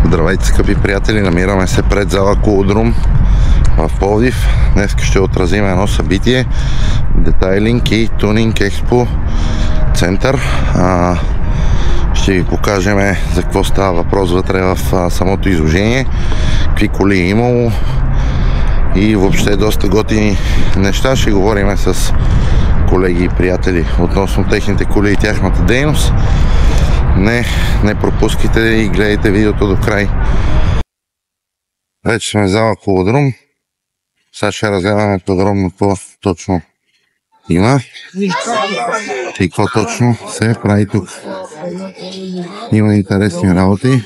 Здравейте, скъпи приятели! Намираме се пред зала Колодрум в Пловдив. Днес ще отразим едно събитие, детайлинг и тунинг експо център. Ще ви покажем за какво става въпрос вътре в самото изложение, какви коли е имало и въобще доста готини неща. Ще говорим с колеги и приятели относно техните коли и тяхната дейност. Не пропускайте и гледайте видеото до край. Вече сме в зала Колодрум. Сега ще разгледаме подробно какво точно има и какво точно се прави тук. Има интересни работи.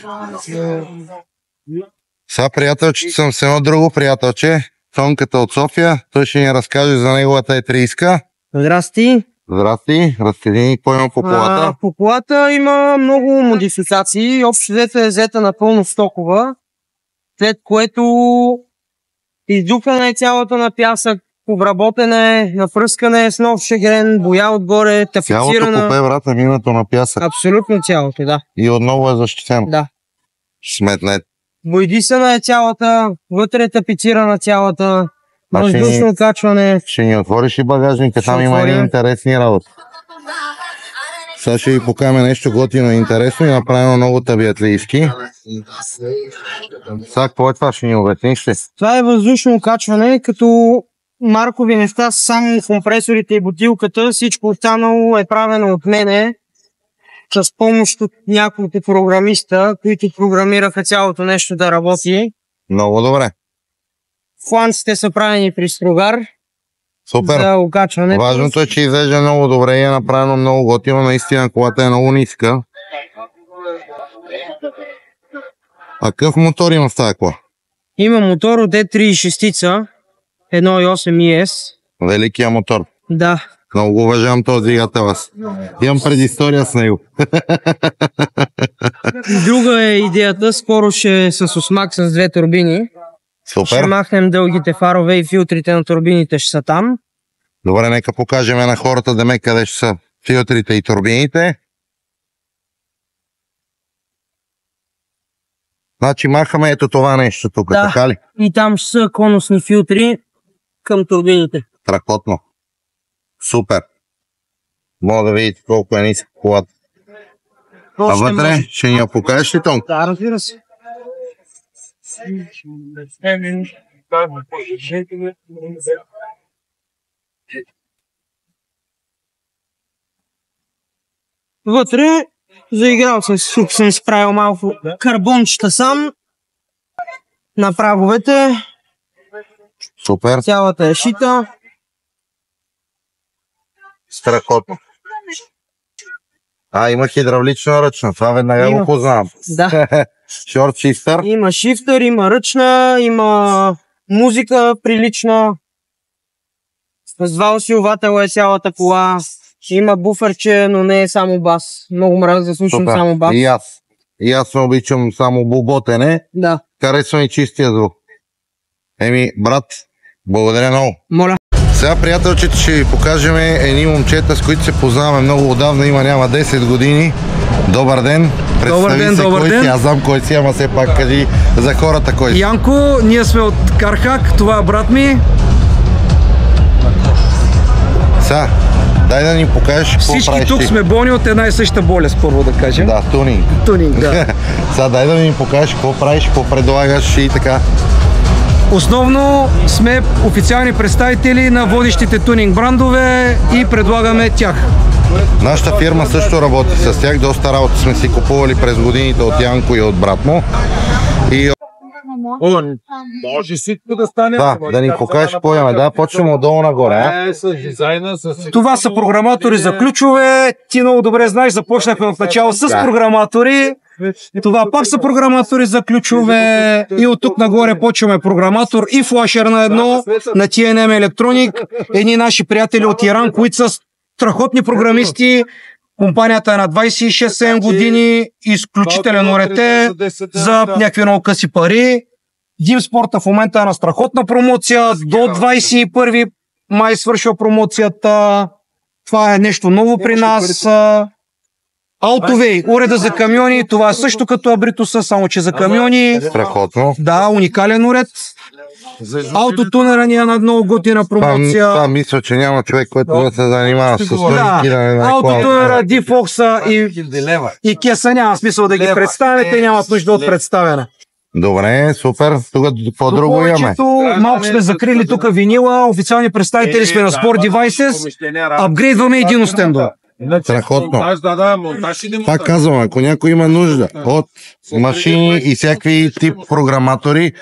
Сега приятелчето съм с едно друго приятелче, Цонката от София. Той ще ни разкаже за неговата E30. Здрасти! Здрасти, разкажи ни какво има по колата. По колата има много модификации. Общо взето е взета напълно стокова, след което издухана е цялата на пясък, обработена, напръскане с нов шегрен, боя отгоре, тафицирана. Цялото купе, брата, минато на пясък. Абсолютно цялото, да. И отново е защитено. Да. Сметнете. Бойдисана е цялата, вътре е тапицирана цялата, въздушно качване. Ще ни отвориш и багажника, там има едни интересни работи. Сега ще ви покажем нещо готино и интересно и направено много табиатлийски. Сега какво е това, ще ни обясниш ли? Това е въздушно качване, като маркови неща, само компресорите и бутилката, всичко останало е правено от мене с помощ от няколко програмиста, които програмираха цялото нещо да работи. Много добре. Фланците са правени при стругар. Супер. За окачването. Важното е, че изглежда много добре и е направено много готино. Наистина колата е много ниска. А какъв мотор има в тази кола? Има мотор от E36, 1.8 ES. Великия мотор. Да. Много уважавам този двигател аз. Имам предистория с него. Друга е идеята. Скоро ще е с осмак с две турбини. Супер. Ще махнем дългите фарове и филтрите на турбините ще са там. Добре, нека покажем на хората деме къде ще са филтрите и турбините. Значи махаме ето това нещо тук, да, така ли? И там ще са конусни филтри към турбините. Страхотно. Супер. Мога да видите колко е ниска колата. А вътре ще ни я покажеш ли, Тонко? Да, разбира се. Вътре заиграл съм справил малко карбончета сам на праговете. Супер. Цялата е шита. Страхотно. Има хидравлична ръчна. Това веднага го познавам. Да. Шорт шифтър. Има шифтър, има ръчна, има музика прилична. С 2 усилвателя е цялата кола. Има буферче, но не е само бас. Много мразя да слушам само бас. И аз не обичам само буботене. Да. Харесвам и чистия звук. Брат, благодаря много. Моля. Сега, приятелчета, ще ви покажем едни момчета, с които се познаваме много отдавна, няма 10 години. Добър ден! Представи се кой си, аз знам кой си, ама все пак кажи за хората кой си. Янко, ние сме от Кархак, това е брат ми. Сега, дай да ни покажеш какво правиш ти. Всички тук сме болни от една и съща болест, първо да кажем. Да, тунинг. Тунинг, да. Сега, дай да ни покажеш какво правиш, какво предлагаш и така. Основно сме официални представители на водещите тунинг брандове и предлагаме тях. Нашата фирма също работи с тях. Доста работа сме си купували през годините от Янко и от брат му. Може всичко да стане. Да ни покажеш какво имаме. Да, почваме отдолу нагоре. Това са програматори за ключове. Ти много добре знаеш, започнахме в начало с програматори. Това пак са програматори за ключове и от тук нагоре почваме програматор и флашер на едно, на TNM Electronic. Едни наши приятели от Иран, които са страхотни програмисти. Компанията е на 26-7 години, изключителен орете за някакви много къси пари. Димспорта в момента е на страхотна промоция. До 21 май свършва промоцията. Това е нещо ново при нас. Autoway, уреда за камиони, това е също като Абритуса, само че за камиони. Страхотно. Да, уникален уред. Аутотунера на много готина промоция. Това мисля, че няма човек, който да се занимава с да, аутотунера, Дифокса и Кеса няма смисъл да ги представяте, нямат нужда от представяне. Добре, супер. Тук какво друго имаме? Малко сме закрили тук винила, официални представители сме на Sport Devices, апгрейдваме един стендове. Страхотно. Пак казвам, ако някой има нужда от машини и всякакви тип програматори,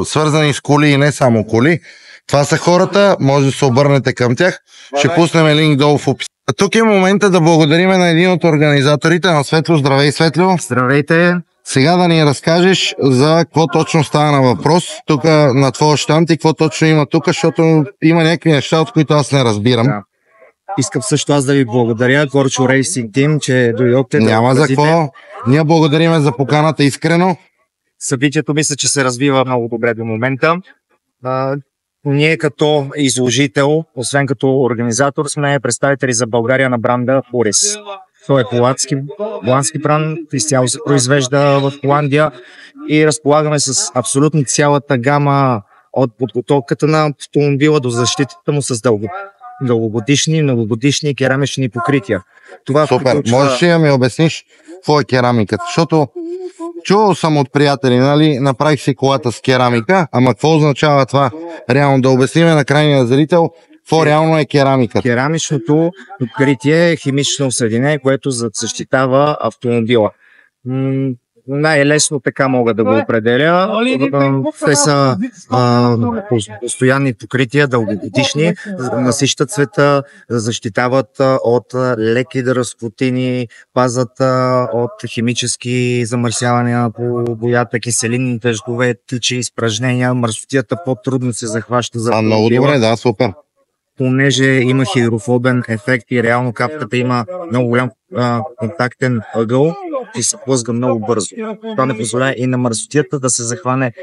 свързани с коли и не само коли, това са хората, може да се обърнете към тях. Ще пуснем линк долу в описание. Тук е момента да благодарим на един от организаторите на Светло. Здравей, Светло! Здравейте! Сега да ни разкажеш за какво точно става на въпрос тук на твоя щанд и какво точно има тук, защото има някакви неща, от които аз не разбирам. Да. Искам също аз да ви благодаря, Горчо Racing Team, че дойдохте. Няма за какво. Ние благодариме за поканата искрено. Събитието мисля, че се развива много добре до момента. Ние като изложител, освен като организатор, сме представители за България на бранда Борис. Той е холандски бранд, изцяло се произвежда в Холандия и разполагаме с абсолютно цялата гама от подготовката на автомобила до защитата му с дългогодишни, многогодишни керамични покрития. Това супер, можеш ли да ми обясниш какво е керамиката? Защото чувал съм от приятели, нали, направих си колата с керамика, ама какво означава това? Реално да обясним на крайния зрител какво реално е керамиката. Керамичното покритие е химично съединение, което защитава автомобила. Най-лесно така мога да го определя. Те са постоянни покрития, дългогодишни, насищат цвета, защитават от леки разпотини, пазат от химически замърсявания по боята, киселинни дъждове, тъчи, изпражнения, мърсотията по-трудно се захваща за автомобила. Много добре, да, супер. Понеже има хидрофобен ефект и реално капката има много голям контактен ъгъл и се плъзга много бързо. Това не позволява и на мърсотията да се захване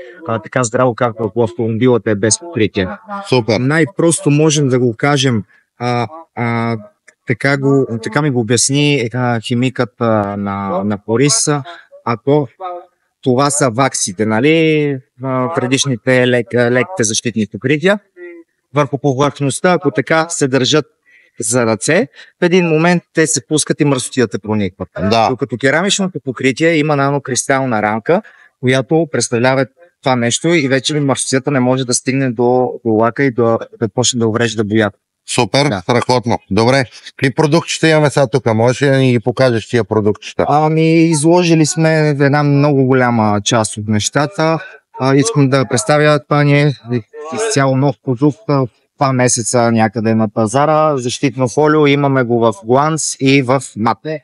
така здраво, както ако автомобилът е без покритие. Супер. Най-просто можем да го кажем, така ми го обясни химикът на Борис, ако това са ваксите, нали, предишните леките защитни покрития, върху повърхността, ако така се държат за ръце, в един момент те се пускат и мърсотията проникват. Да. Докато керамичното покритие има нанокристална рамка, която представлява това нещо и вече мърсотията не може да стигне до лака и да почне да уврежда боята. Супер, да. Страхотно. Добре, какви продуктчета имаме сега тук? Можеш ли да ни ги покажеш тия продуктчета? Изложили сме една много голяма част от нещата. Искам да представя, това ни е изцяло нов продукт, 2 месеца някъде на пазара. Защитно фолио имаме го в гланс и в мате.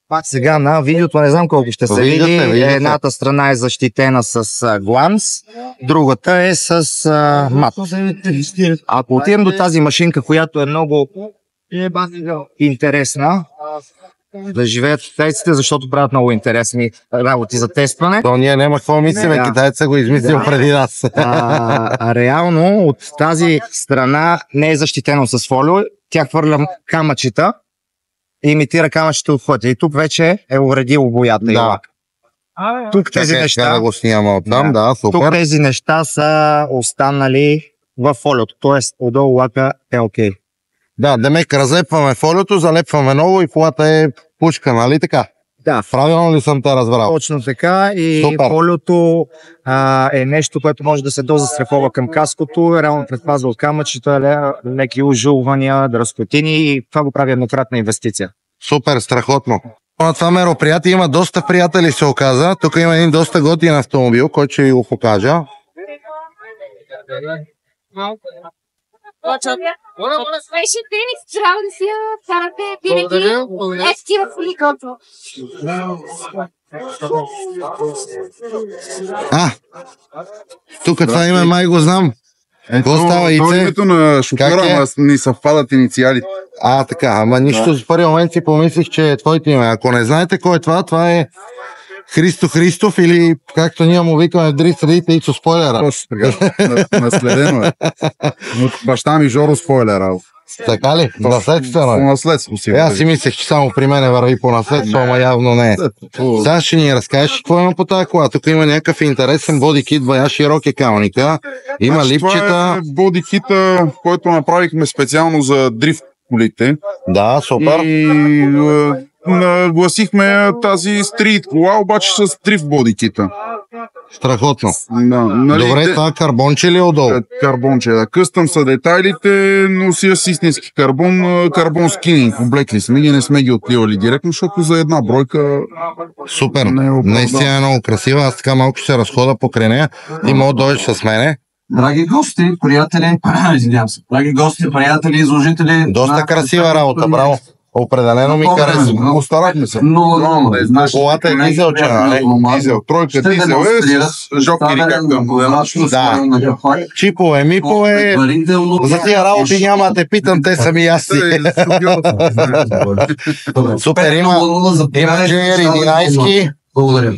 Пак сега на видеото, не знам колко ще се види. Едната страна е защитена с гланс, другата е с мат. Ако отидем до тази машинка, която е много интересна, да живеят китайците, защото правят много интересни работи за тестване. То ние няма какво мислиме, китайца го измислил преди нас. Реално от тази страна не е защитено с фолио, тя хвърля камъчета и имитира камъчета от пътя. И тук вече е увредило боята и лак. Тук тези неща, да го снимаме оттам, да, супер. Тук тези неща са останали в фолиото, т.е. отдолу лака е окей. Да, демек разлепваме фолиото, залепваме ново и колата е пушка, нали така? Да. Правилно ли съм те разбрал? Точно така и супер. Фолиото е нещо, което може да се дозастрахова към каското, реално предпазва от камъчета, леки ужулвания, разкотини и това го прави еднократна инвестиция. Супер, страхотно. На това мероприятие има доста приятели, се оказа. Тук има един доста готин автомобил, който ще ви го покажа. Свършите ми с трябва да си карате винаги такива коликото. Тук това име май го знам. Какво става и това името на шофьора, ама ни съвпадат инициалите. Така, ама нищо в първи момент си помислих, че е твоето име. Ако не знаете кой е това е Христо Христов или както ние му викаме в други средите Ицо Спойлера. Точно така, наследено е. От баща ми Жоро Спойлера. Така ли? Наследствено По е. наследство си. Аз си мислех, че само при мене върви по наследство, ама явно не е. Сега ще ни разкажеш какво има по тази кола. Тук има някакъв интересен бодикит, бая широк е калника. Има Значи, това липчета. е бодикита, който направихме специално за дрифт колите. Да, супер. И нагласихме тази стрит кола, обаче с дрифт бодикита. Страхотно. Нали, Добре, това карбонче ли е отдолу? Карбонче, да. Къстъм са детайлите, но си с истински карбон скининг. Облекли сме ги, не сме ги отливали директно, защото за една бройка Супер. не е оправдано. Наистина е много красива. Аз така малко ще се разхода покрай нея. Ти мога да дойдеш с мене. Драги гости, приятели, извинявам се, драги гости, приятели, изложители. Доста красива работа, браво. Определено ми харесва. Постарахме се. Колата е дизелче, нали? Дизел, тройка дизел е с жокери, както Да. Чипове, мипове. За тия работи няма да те питам, те са ми ясни. Супер, има Джер 11. Благодаря.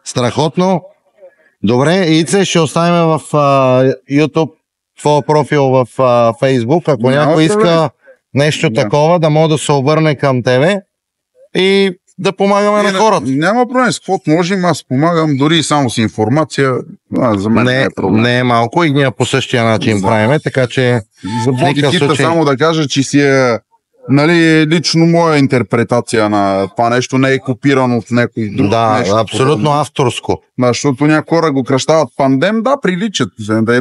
Страхотно. Добре, Ице, ще оставим в YouTube твоя профил в Facebook. Ако някой иска нещо такова, да може да се обърне към тебе и да помагаме на хората. Няма проблем, с каквото можем, аз помагам, дори и само с информация. За мен не е проблем. Не е малко и ние по същия начин правиме, така че За бодикита само да кажа, че си е лично моя интерпретация на това нещо, не е копирано от някой друг. Да, нещо абсолютно подобно. авторско. Защото някои хора го кръщават пандем, да, приличат.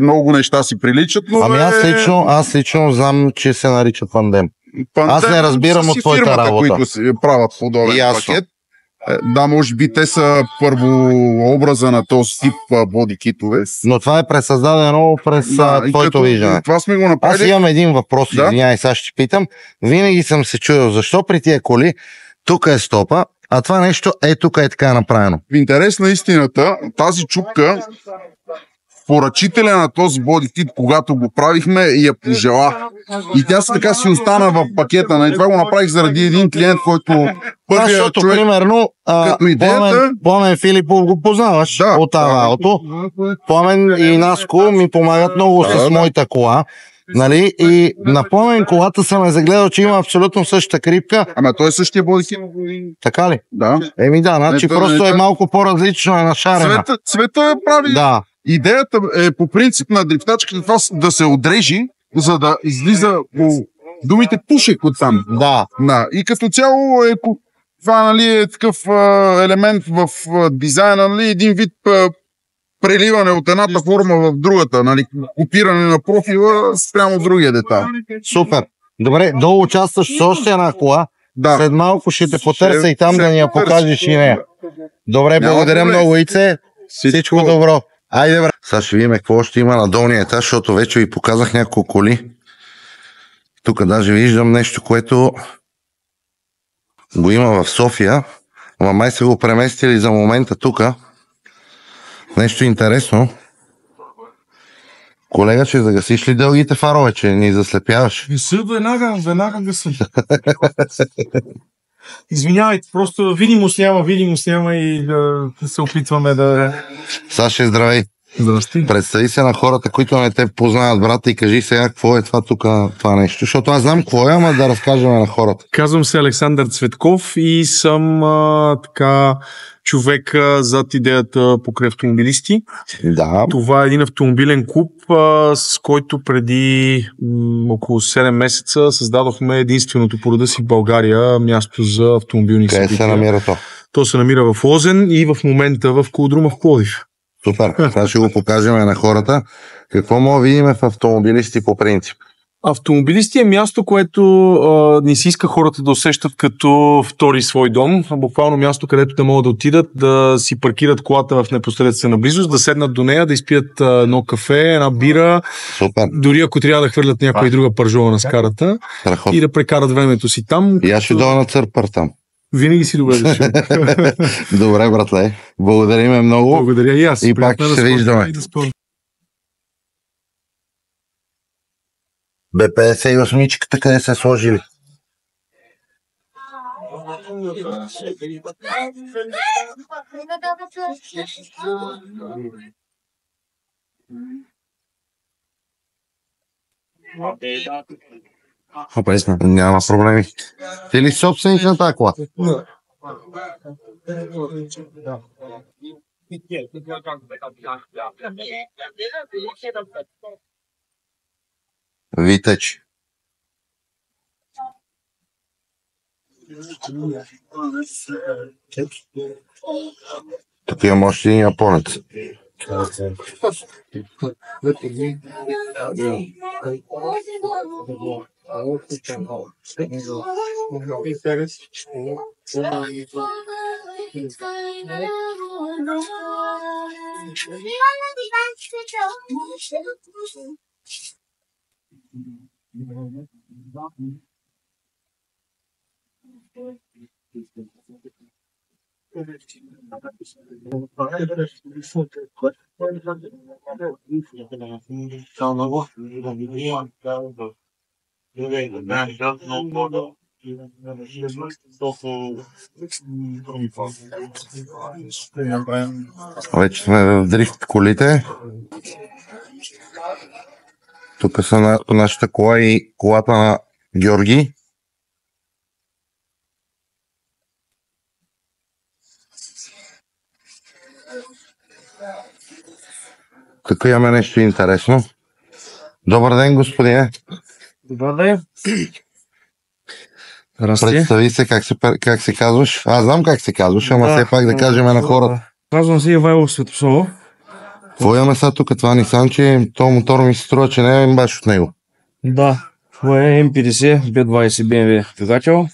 Много неща си приличат, но Ами аз лично знам, че се нарича пандем. пандем, аз не разбирам са си от твоята фирмата, работа. които си правят подобен Ясно. пакет. Да, може би те са първообраза на този тип бодикитове. Но това е пресъздадено през и твоето като виждане. Това сме го Аз направили. имам един въпрос, Да. извинявай, сега ще питам. Винаги съм се чудил, защо при тия коли тук е стопа, а това нещо тук е така направено. В интерес на истината, тази чупка, поръчителя на този бодикит, когато го правихме, я пожела. И тя така си остана в пакета. Нали? Това го направих заради един клиент, който първият Защото, човек... примерно, като идеята- Пламен Филипов го познаваш Да. от авалото. Пламен и Наско ми помагат много с моята кола. Нали? И на Пламен колата съм загледал, че има абсолютно същата крипка. Ама той е същия бодикит. Така ли? Да. Еми да, значи Не, просто не, е малко по-различно, е нашарена. Цвета прави. Да. Идеята е по принцип на дрифтачката това да се отрежи, за да излиза по думите пушек от там. Да. Да. И като цяло това е такъв елемент в дизайна, един вид преливане от едната форма в другата, копиране на профила спрямо другия детайл. Супер. Добре, долу участваш с още една кола. Да. След малко ще те потърся и там ще да ни я потърся. покажеш и нея. Добре, Няма благодаря проблем. много, Ице. Всичко добро. Айде, брат. Сега ще видим какво ще има на долния етаж, защото вече ви показах няколко коли. Тук даже виждам нещо, което го има в София, ама май са го преместили за момента тук. Нещо интересно. Колега, ще загасиш ли дългите фарове, че ни заслепяваш? Веднага гаса. Извинявайте, просто видимост няма и да се опитваме да... Саше, здравей! Здрасти. Представи се на хората, които не те познават, брата, и кажи сега какво е това тук, това нещо. Защото аз знам какво е, ама да разкажем на хората. Казвам се Александър Цветков и съм човек зад идеята покрай автомобилисти. Да. Това е един автомобилен клуб, с който преди около 7 месеца създадохме единственото по рода си в България място за автомобилни Къде събития. се намира то? То се намира в Лозен и в момента в Колодрума в Пловдив. Супер. Сега ще го покажем на хората. Какво мога да видим в автомобилисти по принцип? Автомобилисти е място, което не си иска хората да усещат като втори свой дом. Буквално място, където да могат да отидат, да си паркират колата в непосредствена близост, да седнат до нея, да изпият едно кафе, една бира. Супер. Дори ако трябва да хвърлят някоя друга пържова на скарата Страхотно. и да прекарат времето си там. И аз ще дойда на Църпър там. Винаги си добре дошъл. Добре, братле. Благодариме много. Благодаря и аз. И пак Приятно ще да се спортим виждаме. и да спортим. Б-58-чката къде се сложили? Няма проблеми. Ти ли собственик на тази кола? Витеч. Тук имам още един японец. Вече сме в дрифт колите. Тук са нашата кола и колата на Георги. Тук имаме нещо интересно. Добър ден, господине. Добър ден. Представи се как се казваш. Аз знам как се казваш, ама все пак да кажем на хората. Казвам се Ивайло Светославов. Какво имаме сега тук? Това Нисанче, то мотор ми се струва, че не е баш от него. Да, това е М50 B20 BMW двигател.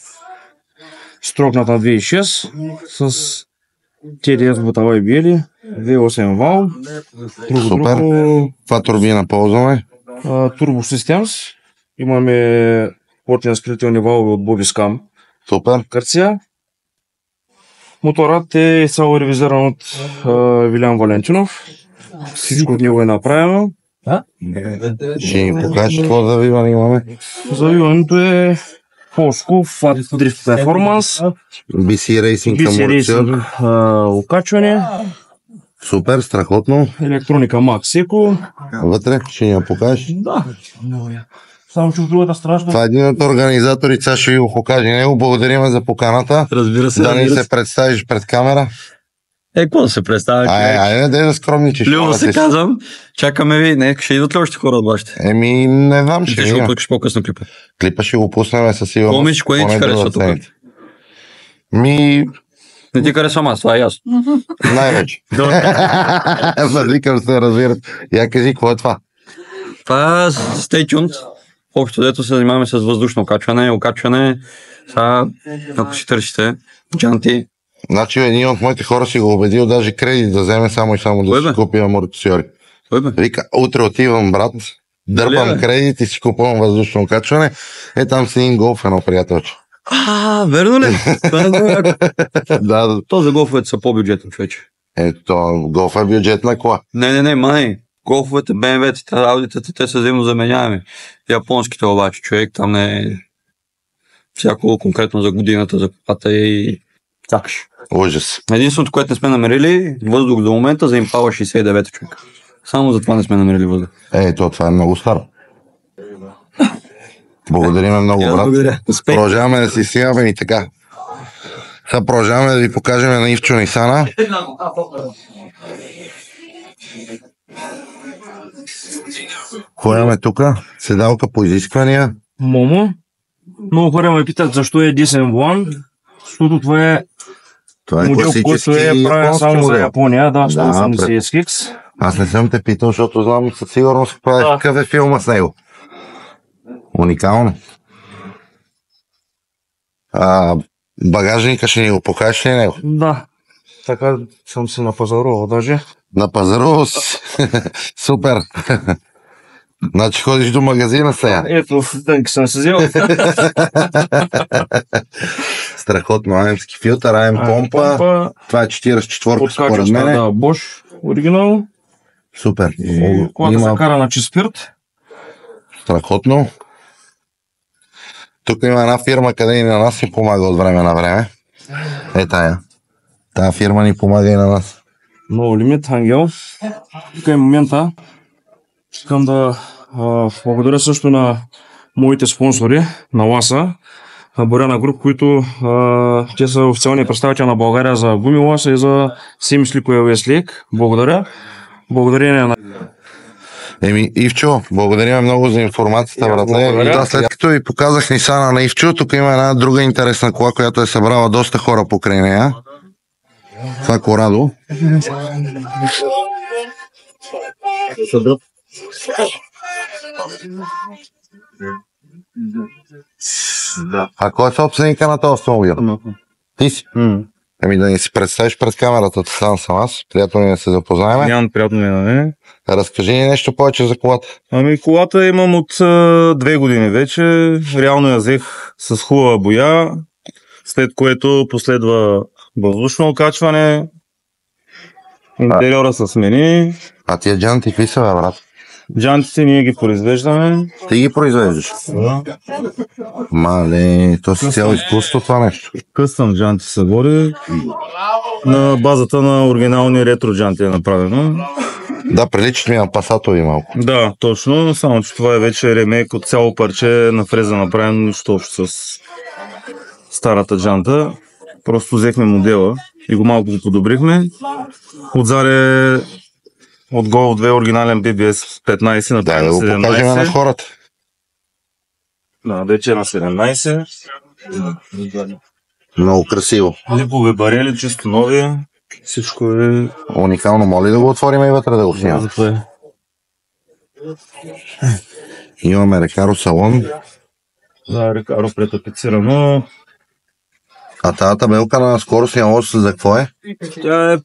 Строгнат на 2.6 с TDS буталови биели, V8 вал. Супер. Това турбина ползваме? Turbo Systems. Имаме плотни разпределителни валове от Bobiscam. Супер. Гърция. Моторът е изцяло ревизиран от Вилян Валентинов. Всичко от него е направено. Ще ни покажеш какво завиване имаме. Завиването е полско, Fat Drift Performance, BC Racing Racing окачване, супер, страхотно. електроника Max Eco. Вътре ще ни я покажеш. Да. Само че от другата страна. Това е един от организаторите, сега ще ви го покаже него. Благодарим за поканата. Разбира се. Да ни се представиш пред камера. Какво да се представя? Айде да скромничиш. Любо се казвам. Чакаме ви. Не, ще идват ли още хора от вашите? Не знам, ще видим. Ще го по-късно клипа. Клипа ще го пуснем със сигурност. Помниш, кое ти харесва тук? Не ти харесвам аз, това е ясно. Най-вече. Възликам се, разбират. Я кажи, какво е това? Това stay tuned. Общо дето се занимаваме с въздушно окачване. Сега, ако си търсите, джанти. Значи един от моите хора си го убедил даже кредит да вземе само и само да си купи амортисьори. Вика, утре отивам, брат, дърпам кредит и си купувам въздушно окачване. Там си един голф, едно приятелче. Верно ли? Да. То за голфовете са по-бюджетни, човече. Ето, голф е бюджетна кола. Не, май. Голфовете, BMW-тите, Audi-тите, те са взаимно заменяеми. Японските обаче, човек, там не е всяко конкретно за годината, за колата и чакаш. Ужас. Единственото, което не сме намерили, въздух до момента за Impala 69 човек. Само за това не сме намерили въздух. Това е много старо. Благодарим много, брат. Продължаваме да си снимаме и така. Сега продължаваме да ви покажем на Ивчо Нисана. Какво имаме тук? Седалка по изисквания. Момо. Много хора ме питат защо е десен волан. Защото това е модел, който е правен само за Япония. Да, 180 SX. Аз не съм те питал, защото знам със сигурност какъв е филма с него. Уникално. Багажника ще ни го покажеш ли него? Да. Така съм се напазарувал даже. Напазарувал си? Супер. Значи ходиш до магазина сега. Ето, тънки съм се взел. Страхотно, АМ-ски филтър, АМ-помпа. Това е 44-ка според мен. Да, Bosch, оригинал. Супер. Колата се кара на чист спирт. Страхотно. Тук има една фирма, къде и на нас ни помага от време на време. Тая. Тая фирма ни помага и на нас. No Limit, Ангел. Тук е момента. Искам да Благодаря също на моите спонсори, на Ласа, Боряна Груп, които те са официалният представител на България за гуми Ласа и за Sims Liquid Westlake. Благодаря. Благодарение на... Ивчо, благодаря много за информацията, братле. И да, след като ви показах Нисана на Ивчо, тук има една друга интересна кола, която е събрала доста хора покрай нея. Това е Корадо. А кой е собственика на този автомобил? Ти си? Да ни си представиш пред камерата, сам съм аз. Приятно ми да се запознаем. Нямам приятно ми да не. Разкажи ни нещо повече за колата. Колата имам от 2 години вече. Реално я взех с хубава боя, след което последва въздушно окачване, интериора се смени. А тия джанти какви са, бе, брат? Джантите ние ги произвеждаме. Ти ги произвеждаш? Да. Мале, то си цяло изкуство това нещо. Къстъм джанти се води. На базата на оригинални ретро джанти е направено. Да, приличат ми на Пасатови малко. Да, точно, само че това е вече ремейк от цяло парче на фреза направено, нищо общо с старата джанта. Просто взехме модела и го малко го подобрихме. Отзаде от Golf 2 оригинален BBS 15 на 17. Да го покажем на хората. Да, вече е на 17. Много красиво. Липове барели, чисто нови. Всичко е... Уникално. Моли да го отворим и вътре да го снимам. Да, имаме Рекаро салон. Да, Рекаро претапицирано. А тази табелка на скоростния лост за какво е? Тя е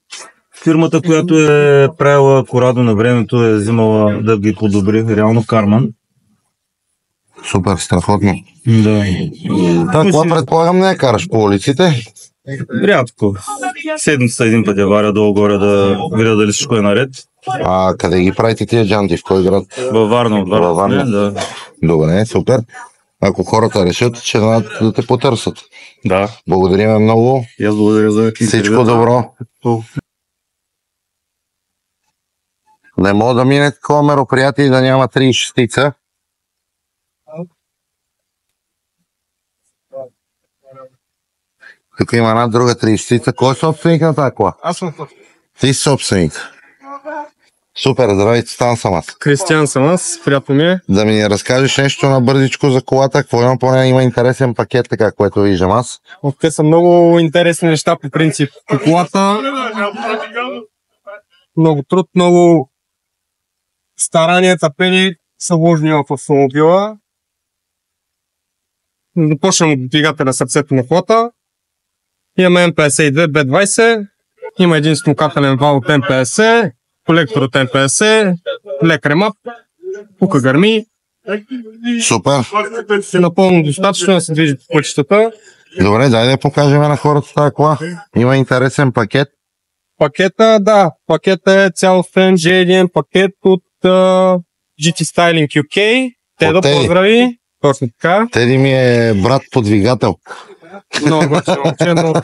фирмата, която е правила Корадо на времето, е взимала да ги подобри. Реално Карман. Супер, страхотно. Да. Това предполагам не я караш по улиците? Рядко. Седмица един път я варя долу-горе да видя дали всичко е наред. А къде ги правите тия джанти? В кой град? Във Варна. Във Варна? Да. Добре, супер. Ако хората решат, че да те потърсят. Да. Благодарим много. И аз благодаря за всичко добро. Не мога да мине такова мероприятие и да няма 36-ца. Тук има една друга 36-ца. Кой е собственик на тази кола? Аз съм. Ти си собственик. Супер, здравейте, Стан съм аз. Кристиан съм аз, приятно ми е. Да ми разкажеш нещо на бързичко за колата, какво има, поне има интересен пакет, така, което виждам аз. Те са много интересни неща по принцип. По колата много труд, много старания, тъпени са вложени в автомобила. Започнем от двигателя на сърцето на колата. Имаме М52 B20, има един смукателен вал от М50, колектор от М50, лек ремап, пука гърми. Супер. Напълно достатъчно да се движи по пътищата. Добре, дай да покажем на хората тази кола. Има интересен пакет. Пакета, да. Пакета е цялостен G1 пакет от GT Styling UK. Те да поздрави. Точно така. Теди ми е брат по двигател. Много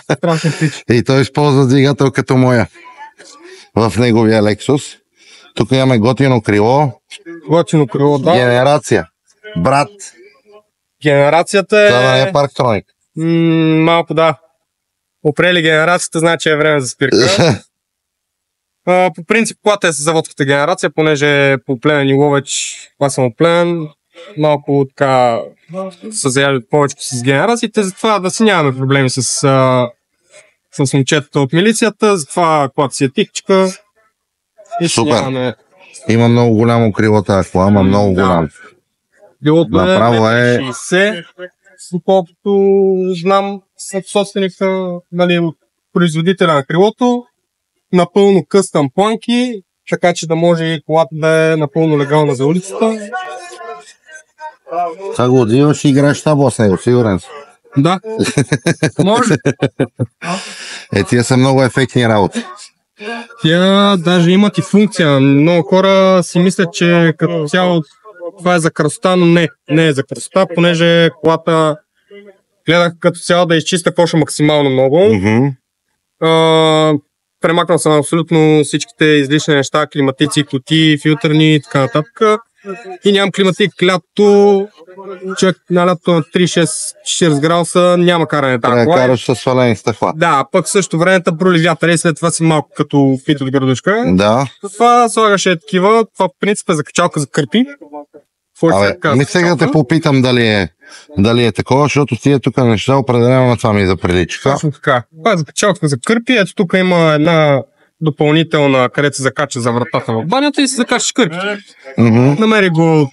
страшен пич. И той използва двигател като моя. В неговия Lexus. Тук имаме готино крило. Готино крило, да. Генерация. Брат. Генерацията е... Това да не е парктроник. Малко да. Опрели генерацията, значи е време за спирка. По принцип, колата е с заводската генерация, понеже по Плевен и Ловеч, аз съм от Плевен, малко така са заяли повече с генерациите, затова да си нямаме проблеми с момчетата от милицията, затова колата си е тихчка. Супер. Нямаме... Има много голямо крило тази кола, ама много голямо. Крилото направо е 60, доколкото знам собственика, нали, производителя на крилото. Напълно къстъм планки, така че да може и колата да е напълно легална за улицата. Сега го отиваш и играеш табло с него, сигурен съм. Да, може. Тия са много ефектни работи. Тя даже имат и функция. Много хора си мислят, че като цяло това е за красота, но не е за красота, понеже колата гледах като цяло да изчиста коша максимално много. Премахнал съм абсолютно всичките излишни неща, климатици, кутии, филтърни и така нататък. и нямам климатик. Лятото, човек на лято на 36-40 градуса няма каране тази кола. Караш със свалени стъкла. Да, пък в същото време брули вятър и след това си малко като пит от градушка. Да. Това слагаше такива, това по принцип е за качалка за кърпи. Мисля да те попитам дали е такова, защото тия тук неща определено на това ми заприличаха. Точно така. Това е за качалка за кърпи, ето тук има една допълнителна, където се закача за вратата в банята и се закачаш кърпите. Намери го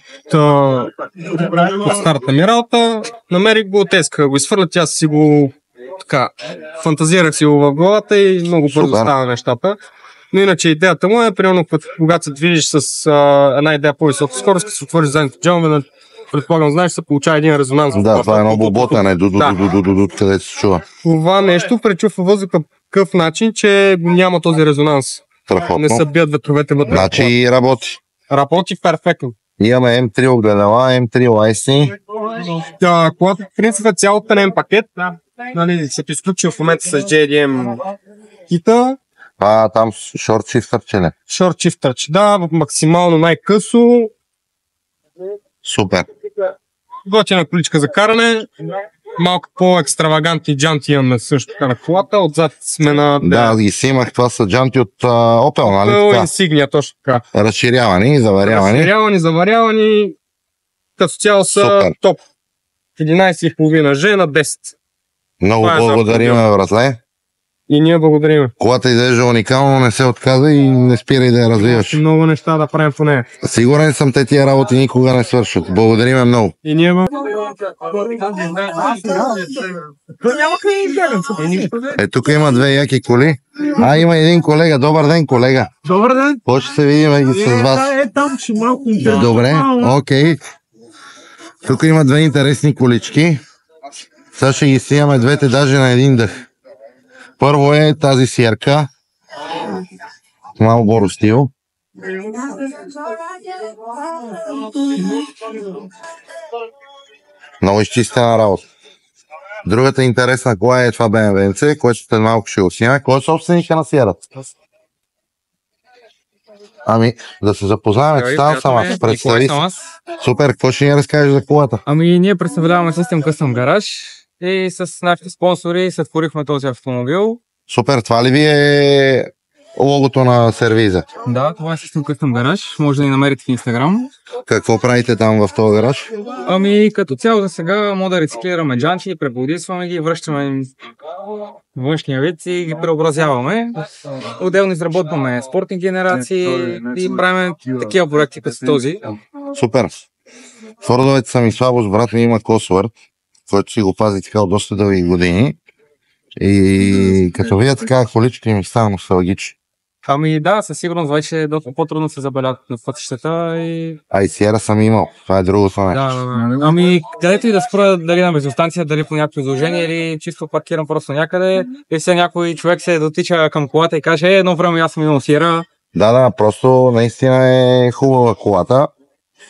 от старата ми работа, намерих го, те искаха го изфърлят, аз си го така, фантазирах си го в главата и много бързо става нещата. Но иначе идеята му е, примерно, когато се движиш с една идея по-висока скорост, като се отвориш задните джамове, предполагам, знаеш, се получава един резонанс. Да, това е едно боботане, където се чува. Това нещо пречупва въздуха по такъв начин, че няма този резонанс. Страхотно. Не събият ветровете вътре. Значи и работи. Работи перфектно. Имаме M3 огледала, M3 лайси. Колата в принцип е цял пенен пакет. Нали, се изключил в момента с JDM кита. Там шорт шифтърче не? Шорт шифтърче, да, максимално най-късо. Супер. Готина количка за каране. Малко по-екстравагантни джанти имаме също така на колата. Отзад сме на... Да, ги си имах. Това са джанти от Opel, нали? Opel Insignia, точно така. Разширявани, заварявани. Заварявани. Като цяло са супер. Топ. 11,5 Ж на 10. Много благодарим, братле. И ние благодарим. Колата изглежда уникално, не се отказа и не спирай да я развиваш. Много неща да правим по нея. Сигурен съм, те тия работи никога не свършат. Благодариме много. И ние тук има две яки коли. Има един колега. Добър ден, колега. Добър ден. Какво ще се видим с вас? Там ще малко добре, окей. Тук има две интересни колички. Сега ще ги снимаме двете даже на един дъх. Първо е тази сиерка. Малборо стил. Много изчистена работа. Другата интересна кола е това BMW-нце, което след малко ще го снимаме. Кой е собственика на сиерата? Да се запознаем, че става съм аз. Представи. Супер, какво ще ни разкажеш за колата? Ние представляваме System Custom Garage и с нашите спонсори сътворихме този автомобил. Супер, това ли ви е логото на сервиза? Да, това е System Custom Garage, може да ни намерите в Instagram. Какво правите там в този гараж? Като цяло за сега мога да рециклираме джанти, пребодисваме ги, връщаме външния вид и ги преобразяваме. Отделно изработваме спортни генерации и правим такива проекти като този. Супер! Фордовете са ми слабост, брат ми има Cosworth, който си го пази така от доста дълги години. И като видя така колички ми става носталгични. Да, със сигурност вече доста по-трудно се забеляват на пътищата. И Сиера съм имал, това е другото нещо. Където и да спра, дали на бензиностанция, дали по някакво изложение или чисто паркирам просто някъде, и сега някой човек се дотича към колата и каже, едно време аз съм имал Сиера. Да, просто наистина е хубава колата.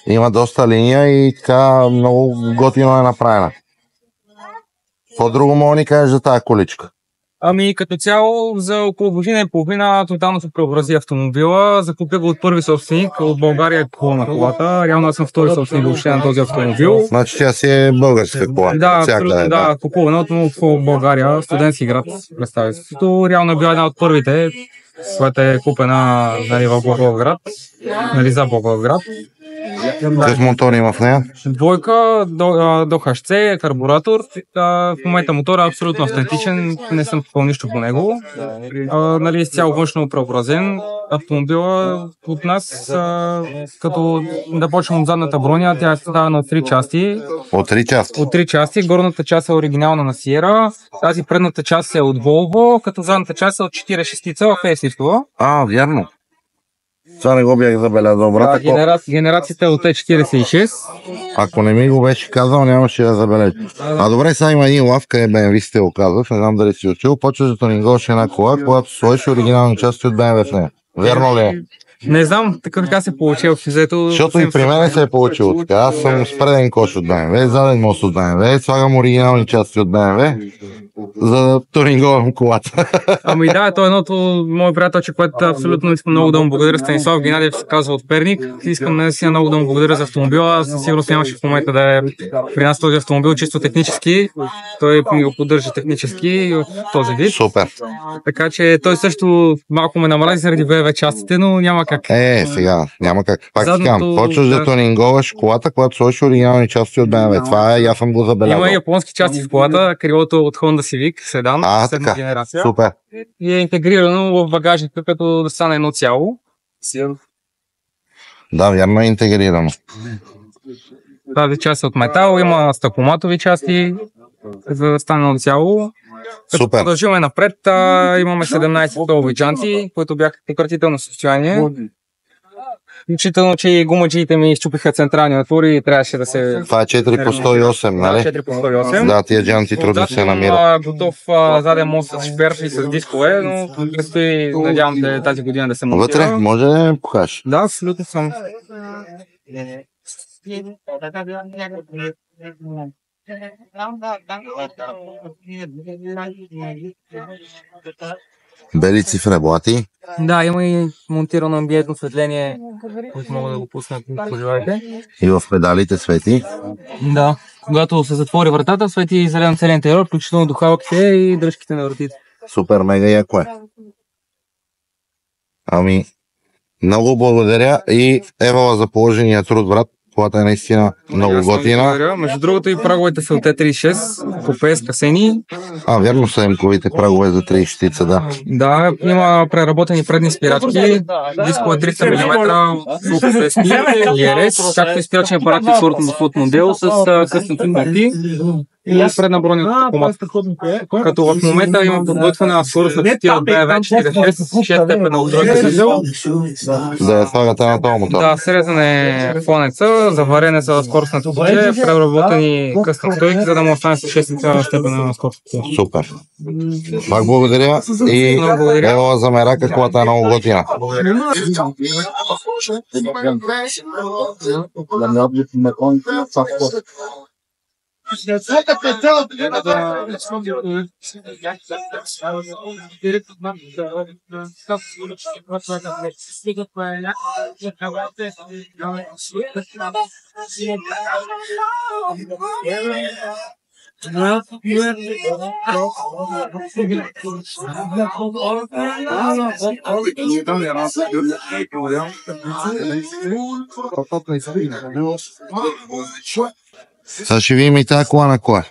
Има доста линия и така много готино е направена. По-друго мога да ни кажеш за тази количка? Като цяло за около година и половина тотално се преобрази автомобила. Закупя го от първи собственик, от България е кола на колата. Реално аз съм втори собственик въобще на този автомобил. Значи тя си е българска кола. Да, купувана от България, студентски град, представителството. Реално е била една от първите, която е купена в Благоевград, за Благоевград. Какъв мотор има в нея? Двойка, до HC, карбуратор. В момента мотор е абсолютно автентичен, не съм купил нищо по него. Изцяло външно преобразен. Автомобила от нас, като да почнем от задната броня, тя е съставена от 3 части. От 3 части? От 3 части. Горната част е оригинална на Sierra, тази предната част е от Volvo, като задната част е от 4.6 в фейслифтова. Вярно. Това не го бях забелязал, брат. Генерацията е от E46. Ако не ми го беше казал, нямаше да забележа. Добре, сега има един лав, къде BMW сте го казах, не знам дали си учил. Почваш да тунинговаш една кола, когато сложиш оригинални части от BMW в нея. Верно ли е? Не знам, така се получи общо взето. Защото и при мен се е получило така. Аз съм с преден кош от BMW, заден мост от BMW, слагам оригинални части от BMW, за да туринговам колата. Ами да, то е едното мое приятелче, което абсолютно искам много да му благодаря. Станислав Геннадиев се казва от Перник. Искам наистина много да му благодаря за автомобила. Със сигурност нямаше в момента да е при нас този автомобил чисто технически. Той ми го поддържа технически в този вид. Супер. Така че той също малко ме намрази заради BMW частите, но няма как. Сега, няма как. Пак си казвам, почваш да туринговаш колата, когато сложиш оригинални части от BMW. Това е, аз съм го забелязал. Има и японски части в колата, крилото от Honda Civic, седан, седма генерация. Супер. И е интегрирано в багажника, като да стане едно цяло. Да, вярно е интегрирано. Тази част е от метал, има стъкломатови части, за да стане едно цяло. Като продължиме напред, имаме 17 толови джанти, които бяха в прекратително състояние. Включително, че и гумаджиите ми изчупиха централни отвори и трябваше да се... Това е 4 по 108, нали? Да, 4 по 108. Да, тия джанти трудно се намират. Готов заден мост с шперф и с дискове, но предстои, надявам се, тази година да се монтира. Вътре? Може да ми покажеш? Да, абсолютно съм. Бели циферблати. Да, има и монтирано амбиентно осветление, което мога да го пусна, ако пожелаете. И в педалите свети. Да, когато се затвори вратата, свети зелен целия интериор, включително духалките и дръжките на вратите. Супер, мега яко е. Ами, много благодаря и евала за положения труд, брат. Колата е наистина много готина. Между другото и праговете са от Т36, купе скъсени. Вярно са емковите прагове за 36, да. Да, има преработени предни спирачки, дискове 300 мм, супески, ERS, както и спирачни апарати от модел с къснати ноти и предна бронята комата. Като в момента има подготвена на скорост на пътя от BMW 46 степена устройка дизел. Да я слагате на този мотор. Да, срезан е фланеца, заварен е за скоростната пътя, преработени късна стойки, за да му остане с 6 степена на скорост. Супер. Пак благодаря и евала за мерака, колата е много готина. Сега ще видим и тази кола на кола.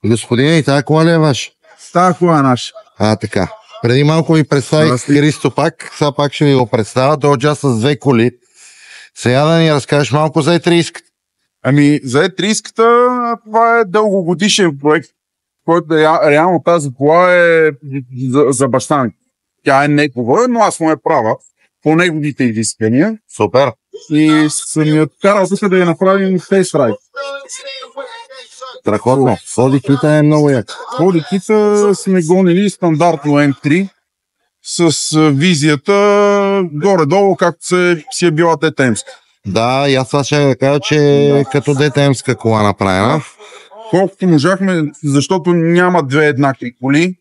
Господине, и тази кола ли е ваша? Тази кола е наша. Така. Преди малко ви представих Христо пак, сега пак ще ви го представя. Той участва с 2 коли. Сега да ни разкажеш малко за E30-ката. Ами, за E30-ката това е дългогодишен проект, който реално тази кола е за баща ми. Тя е негова, но аз му е права по неговите изисквания. Супер. И съм я карал тук да я направим тест-райд. Страхотно. Ходи кита е много як. Ходи кита сме гонили стандартно М3 с визията горе-долу, както си е била ДТМ-ска. Да, и аз това ще да кажа, че е като ДТМ-ска кола направена. Колкото можахме, защото няма две еднакви коли.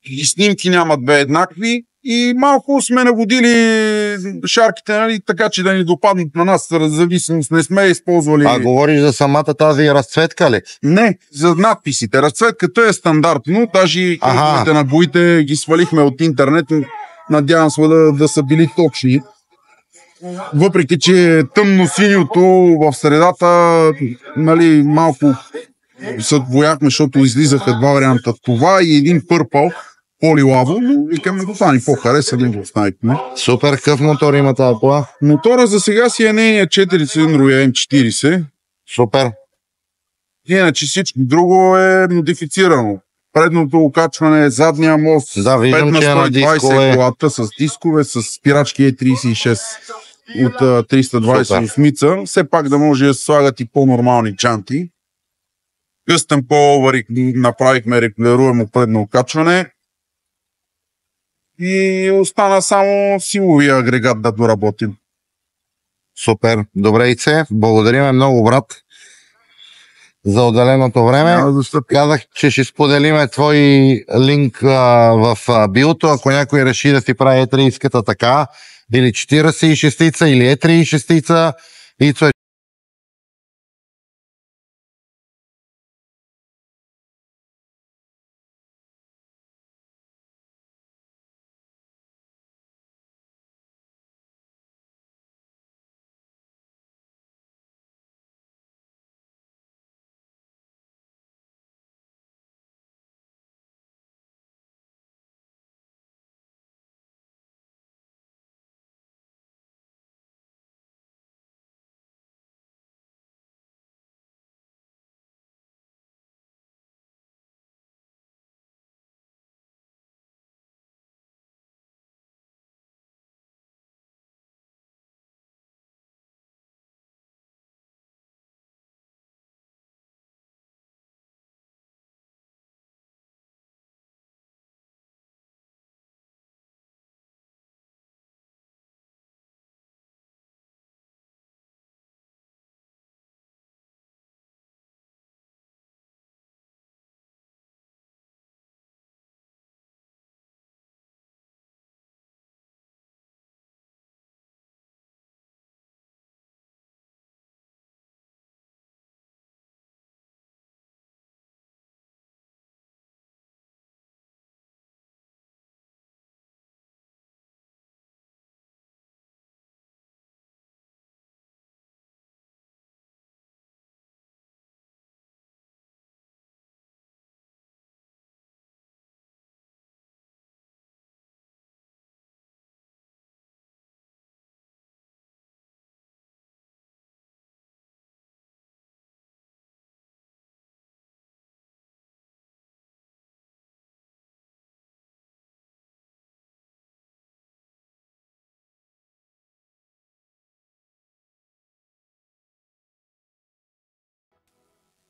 И снимки няма две еднакви. И малко сме наводили шарките, нали, така че да ни допаднат на нас. Зависимост не сме използвали. Говориш за самата тази разцветка ли? Не, за надписите. Разцветката е стандартно. Даже кодовете на боите ги свалихме от интернет. Надявам се да са били точни. Въпреки че тъмно-синьото в средата, нали, малко се отбояхме, защото излизаха два варианта. Това и един пърпъл. По-лилаво, но викаме, това ни по-хареса, да го оставите. Супер, какъв мотор има тази кола? Мотора за сега си е нейния 4-цилиндровия М40. Супер. Иначе всичко друго е модифицирано. Предното окачване е задния мост, да, виждам, 5 на 120 колата с дискове, с спирачки E36 от 328-ца. Все пак да може да слагат и по-нормални чанти. Къстъм по-овър направихме регулируемо предно окачване. и остана само силовия агрегат да доработим. Супер. Добре, Ице. Благодариме много, брат, за отделеното време. Казах, че ще споделиме твой линк в биото, ако някой реши да си прави E30-ката така, или 46-ца, или E36-ца. Ицо е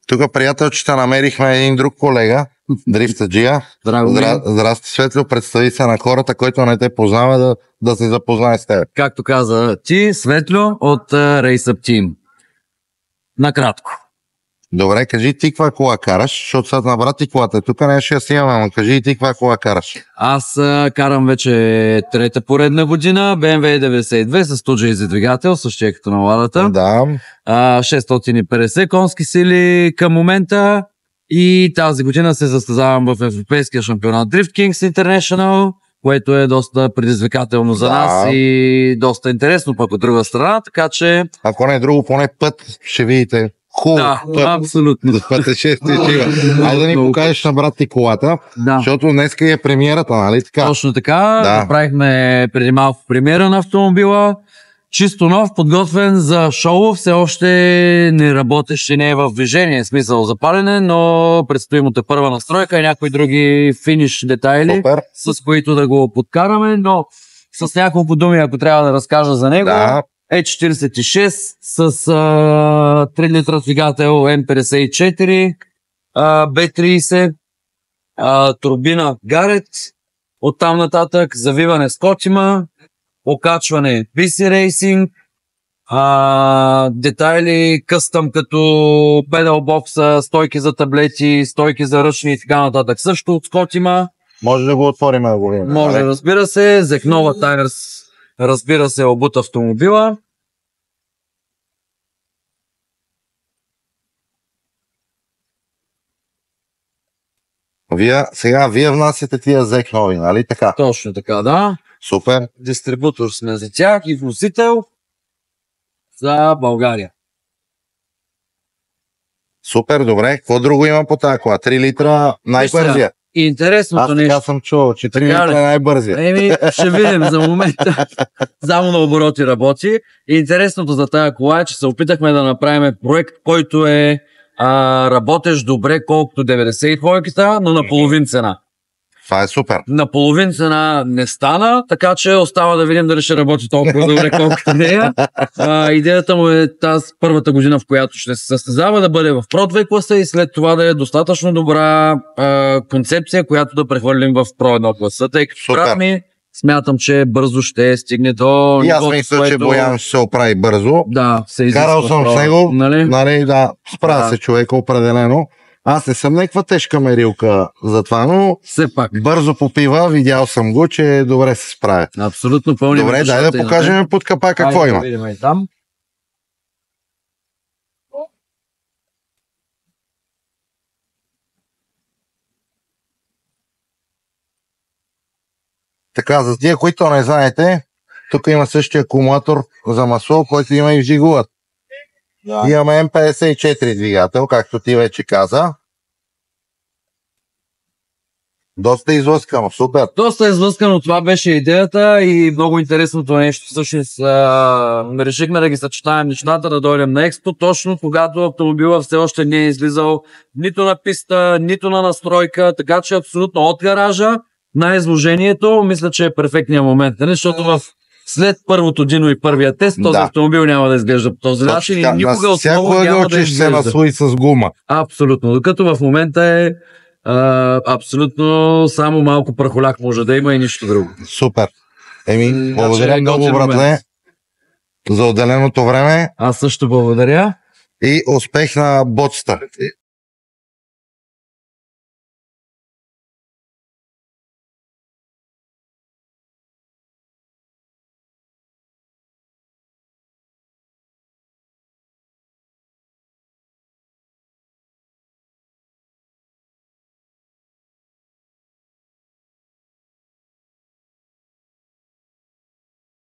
тук, приятелчета, намерихме един друг колега, дрифтаджия. Здрасти, Светло, представи се на хората, който не те познава, да се запознае с теб. Както каза ти, Светло от Race Up Team. Накратко. Добре, кажи ти каква кола караш, защото сега на брат ти колата. Тук не ще я снимаме, но кажи ти каква кола караш. Аз карам вече трета поредна година, BMW 92 с 100 JZ двигател, същия като на ладата. Да. 650 конски сили към момента и тази година се състезавам в Европейския шампионат Drift Kings International, което е доста предизвикателно за нас и доста интересно пък от друга страна, така че... Ако не е друго, поне път ще видите. Хубаво. Да, абсолютно. Път е 6 Айде да ни покажеш на брат ти колата, защото днеска е премиерата, нали така? Точно така, направихме преди малко премиера на автомобила. Чисто нов, подготвен за шоу, все още не работеше и не е в движение, смисъл за палене, но предстои му първа настройка и някои други финиш детайли, с които да го подкараме, но с няколко думи, ако трябва да разкажа за него. E46 с 3 литра двигател M54, B30, турбина Garrett, оттам нататък завиване Скотима, окачване BC Racing, детайли къстъм като педал бокса, стойки за таблети, стойки за ръчни и така нататък. Също от Скотима. Може да го отворим да го видим. Може, разбира се. Зекнова Tires, разбира се, обут автомобила. Вие внасяте тия зек нови, нали така? Точно така, да. Супер. Дистрибутор сме за тях и вносител за България. Супер, добре. Какво друго има по тази кола? 3 литра най-бързия. И интересното нещо. Аз съм чувал, че 3 литра е най-бързия. Ще видим за момента. Само на обороти работи. И интересното за тази кола е, че се опитахме да направим проект, който е работещ добре, колкото 92-ката, но на половин цена. Това е супер. На половин цена не стана, така че остава да видим дали ще работи толкова добре, колкото нея. Идеята му е тази първата година, в която ще се състезава, да бъде в Pro 2 класа и след това да е достатъчно добра концепция, която да прехвърлим в Pro 1 класа. Тъй като брат ми Смятам, че бързо ще стигне до... И аз мисля, че Боян ще се оправи бързо. Да, се изисква. Карал съм с него, нали? Да, справя се човека определено. Аз не съм някаква тежка мерилка за това, но все пак бързо попива, видял съм го, че добре се справя. Абсолютно пълни. Добре, дай да покажем под капа какво има. Да видим и там. Така, за тия, които не знаете, тук има същия акумулатор за масло, който има и в Жигулът. Да. Имаме М54 двигател, както ти вече каза. Доста излъскано, супер. Доста излъскано, това беше идеята и много интересното нещо. Всъщност решихме да ги съчетаем нещата, да дойдем на експо, точно когато автомобила все още не е излизал нито на писта, нито на настройка, така че абсолютно от гаража на изложението, мисля, че е перфектният момент, защото след първото Дино и първия тест, този автомобил няма да изглежда по този начин и никога отново няма да изглежда. се наслои с гума. Абсолютно, докато в момента е абсолютно само малко прахоляк може да има и нищо друго. Супер. Благодаря много, братле, за отделеното време. Аз също благодаря. И успех на ботста.